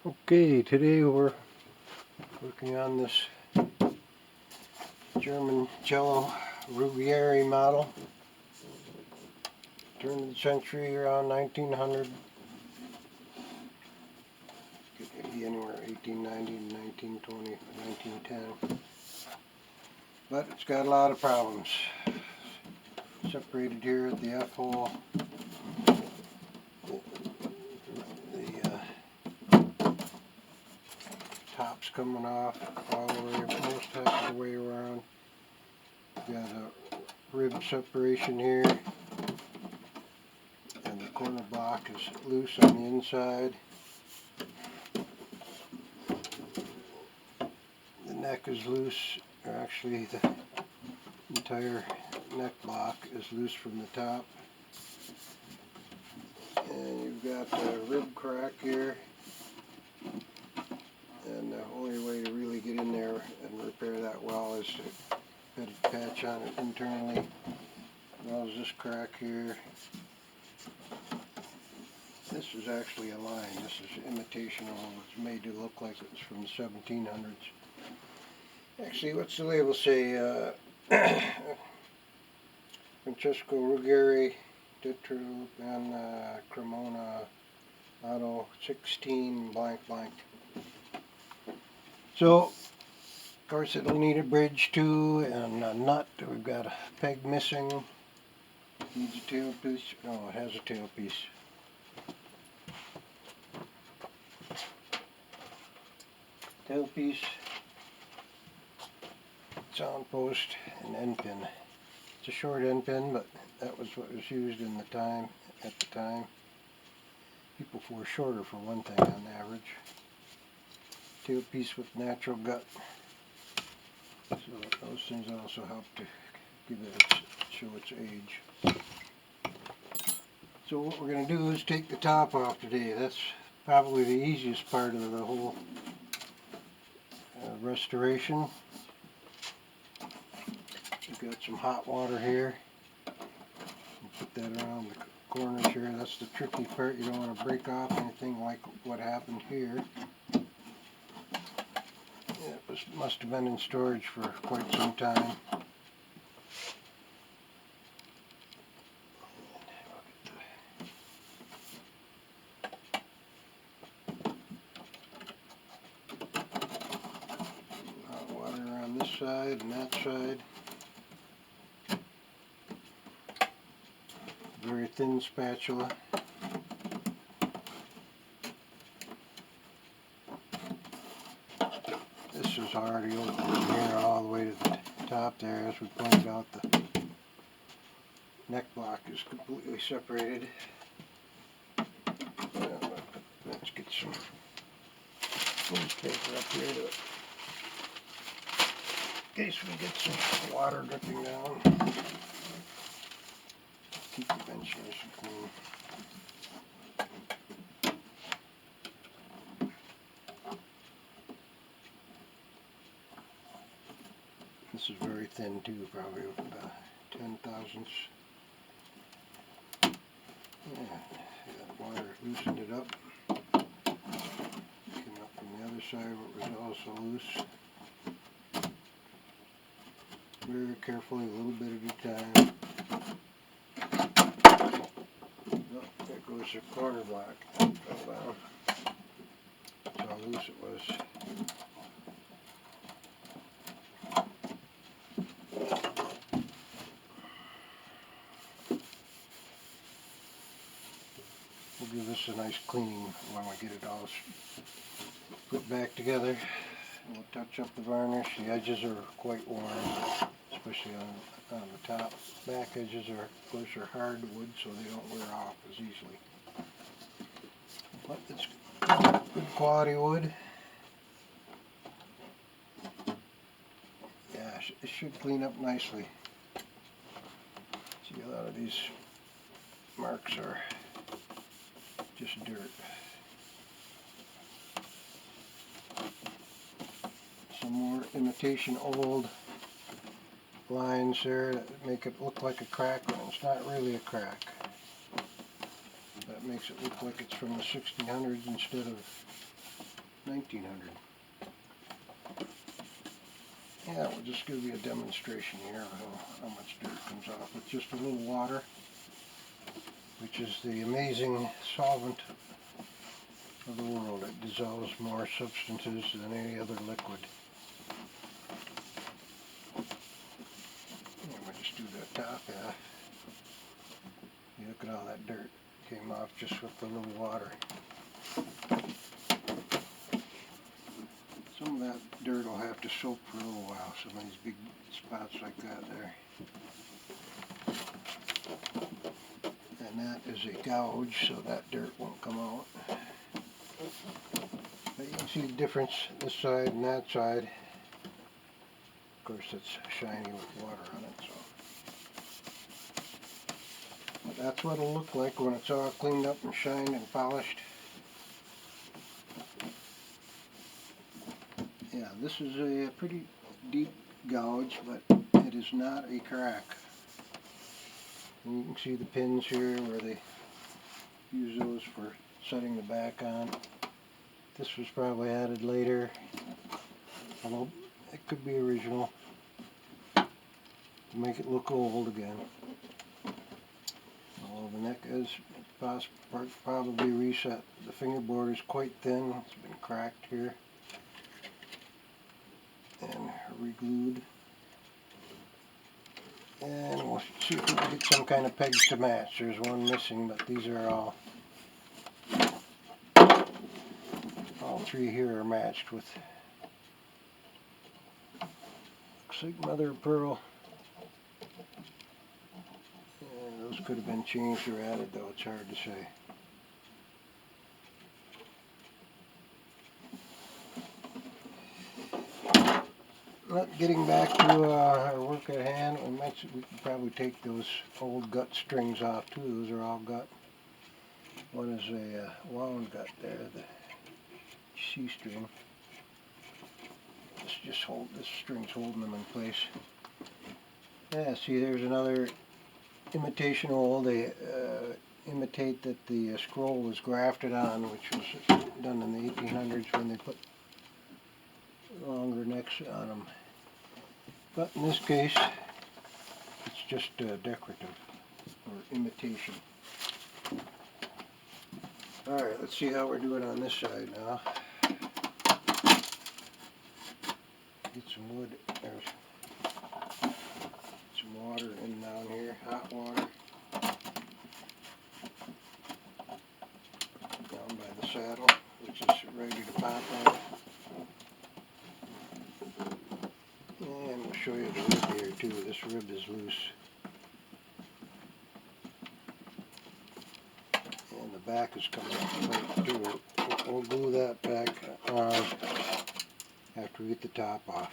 Okay, today we're working on this German cello Ruggeri model. Turn of the century around 1900. Could be anywhere 1890 to 1920, 1910. But it's got a lot of problems. Separated here at the F hole. Top's coming off all the way, most half of the way around. Got a rib separation here, and the corner block is loose on the inside. The neck is loose, or actually the entire neck block is loose from the top. And you've got a rib crack here. And the only way to really get in there and repair that well is to put a patch on it internally. Well, there's this crack here. This is actually a line. This is imitation oil. It's made to look like it's from the 1700s. Actually, what's the label say? Francesco Ruggeri, Ditru, and Cremona, Auto 16 blank blank. So, of course, it'll need a bridge too, and a nut. We've got a peg missing. Needs a tailpiece. No, it has a tailpiece. Tailpiece, sound post, and end pin. It's a short end pin, but that was what was used in the time. At the time, people were shorter for one thing on average. Tailpiece with natural gut. So those things also help to give it show its age. So what we're going to do is take the top off today. That's probably the easiest part of the whole restoration. We've got some hot water here. We'll put that around the corners here. That's the tricky part. You don't want to break off anything like what happened here. It must have been in storage for quite some time. Hot water on this side and that side. Very thin spatula. This is already open from here all the way to the top there. As we pointed out, the neck block is completely separated. Let's get some newspaper up here to, in case we get some water dripping down. Keep the bench nice and clean. This is very thin too, probably about 10 thousandths. Yeah, that water loosened it up. Came up from the other side where it was also loose. Very carefully, a little bit at a time. Oh, there goes the corner block. Fell down. That's how loose it was. We'll give this a nice cleaning when we get it all put back together. We'll touch up the varnish. The edges are quite worn, especially on the top. Back edges are, of course, are hardwood, so they don't wear off as easily. But it's good quality wood. Yeah, it should clean up nicely. See, a lot of these marks are just dirt. Some more imitation old lines there that make it look like a crack when it's not really a crack. That makes it look like it's from the 1600s instead of 1900. Yeah, we'll just give you a demonstration here of how much dirt comes off with just a little water, which is the amazing solvent of the world. It dissolves more substances than any other liquid. And we'll just do the top half. You look at all that dirt came off just with the little water. Some of that dirt will have to soak for a little while, some of these big spots like that there. And that is a gouge, so that dirt won't come out. But you can see the difference this side and that side. Of course it's shiny with water on it, so. But that's what it'll look like when it's all cleaned up and shined and polished. Yeah, this is a pretty deep gouge, but it is not a crack. And you can see the pins here where they use those for setting the back on. This was probably added later, although it could be original, to make it look old again. Although the neck is probably reset. The fingerboard is quite thin, it's been cracked here and re-glued. And we'll see if we can get some kind of pegs to match. There's one missing, but these are all three here are matched with, looks like mother of pearl. And those could have been changed or added, though it's hard to say. But getting back to our work at hand, we could probably take those old gut strings off too. Those are all gut. One is a wound gut there, the C string. This string's holding them in place. Yeah, see, there's another imitation hole. They imitate that the scroll was grafted on, which was done in the 1800s when they put longer necks on them. But in this case, it's just decorative or imitation. Alright, let's see how we're doing on this side now. Get some wood. There's some water in down here, hot water. Down by the saddle, which is ready to pop on. And we'll show you the rib here too. This rib is loose. And the back is coming up right too. We'll glue that back on after we get the top off.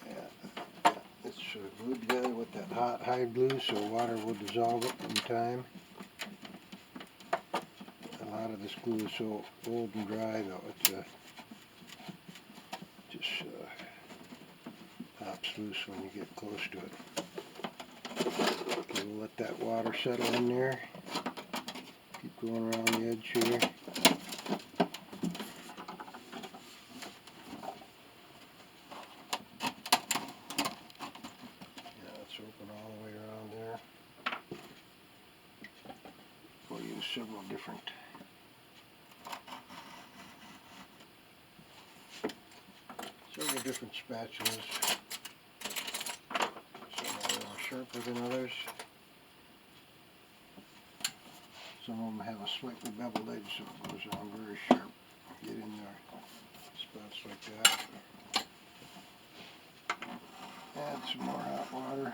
Yeah, it's glued together with that hot hide glue so water will dissolve it in time. A lot of this glue is so old and dry though, it's just pops loose when you get close to it. Okay, we'll let that water settle in there. Keep going around the edge here. Yeah, it's open all the way around there. We'll use several different spatulas. Some are a little sharper than others. Some of them have a slightly beveled edge, so it goes on very sharp. Get in there, spots like that. Add some more hot water.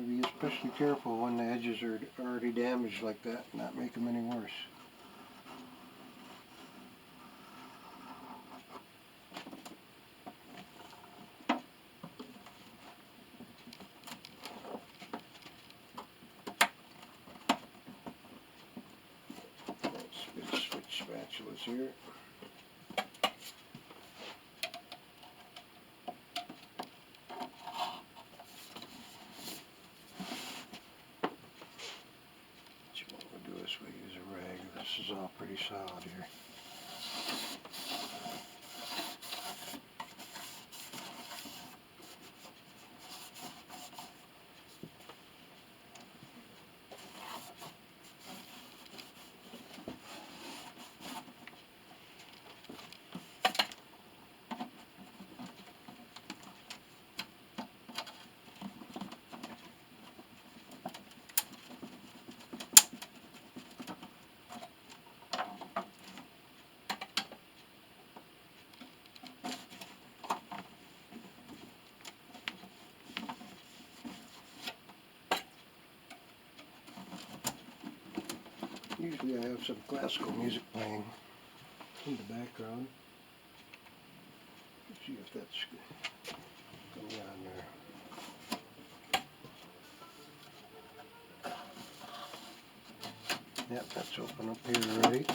Be especially careful when the edges are already damaged like that, not make them any worse. Let's switch spatulas here. all pretty solid here. Usually I have some classical music playing in the background. Let's see if that's coming on there. Yep, that's open up here already.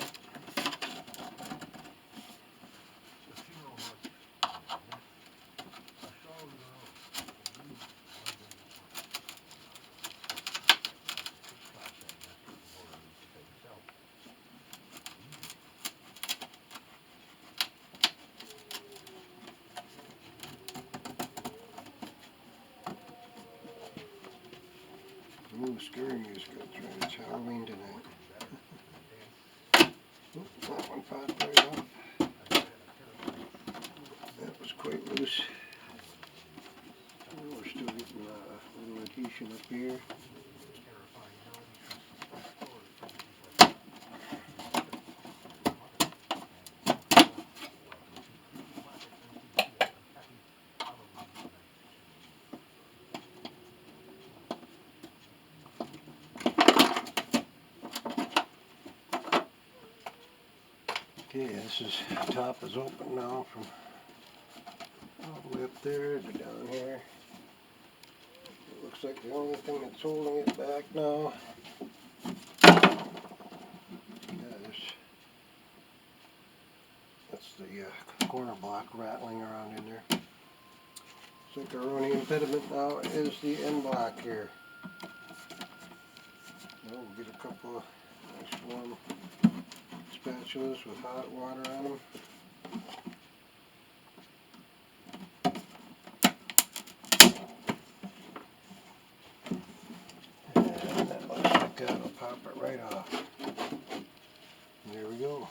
Ooh, scary music. That's right. It's Halloween tonight. Oop, that one popped right off. That was quite loose. Oh, we're still getting a little adhesion up here. Okay, top is open now from all the way up there to down here. It looks like the only thing that's holding it back now. That's the corner block rattling around in there. I think our only impediment now is the end block here. We'll get a couple of nice warm spatulas with hot water on them. And that looks like that'll pop it right off. And there we go.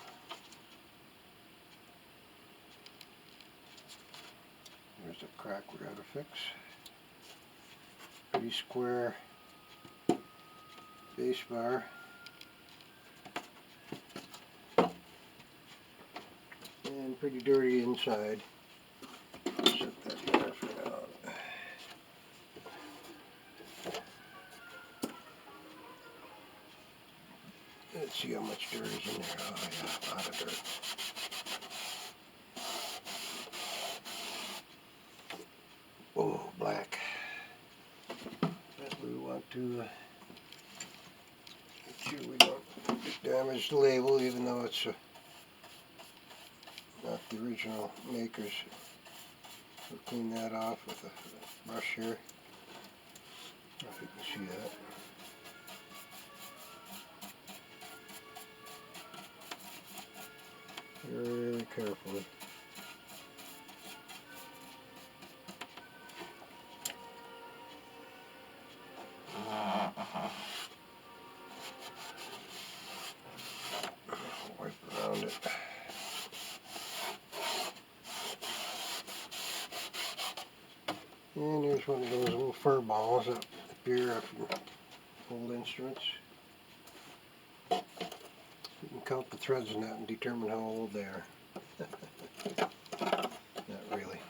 There's the crack we gotta fix. Pretty square base bar. And pretty dirty inside. Set that there for now. Let's see how much dirt is in there. Oh yeah, a lot of dirt. Oh, black. We want to make sure we don't damage the label, even though it's not the original maker's. We'll clean that off with a brush here. I don't know if you can see that. Very carefully. Wipe around it. And here's one of those little fur balls that appear from old instruments. You can count the threads in that and determine how old they are. Not really.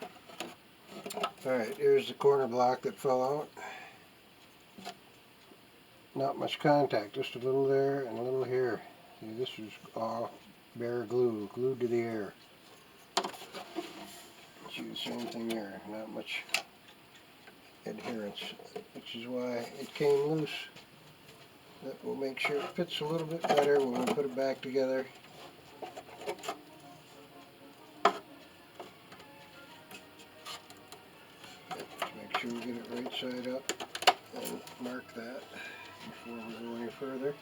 Alright, here's the corner block that fell out. Not much contact, just a little there and a little here. See, this is all bare glue, glued to the air. See the same thing there, not much adherence, which is why it came loose. That will make sure it fits a little bit better when we put it back together. Just make sure we get it right side up and mark that before we go any further.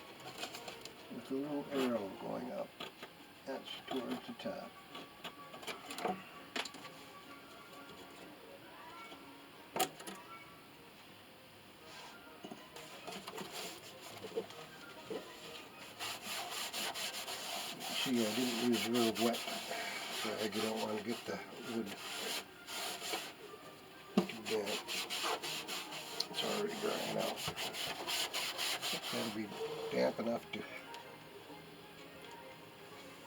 with a little arrow going up. That's towards the top. See, I didn't use real wet rag. You don't want to get the wood too damp. It's already drying out. It's got to be damp enough to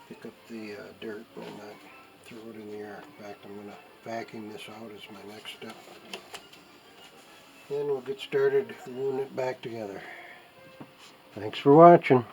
pick up the dirt and not throw it in the air. In fact, I'm going to vacuum this out as my next step. Then we'll get started gluing it back together. Thanks for watching.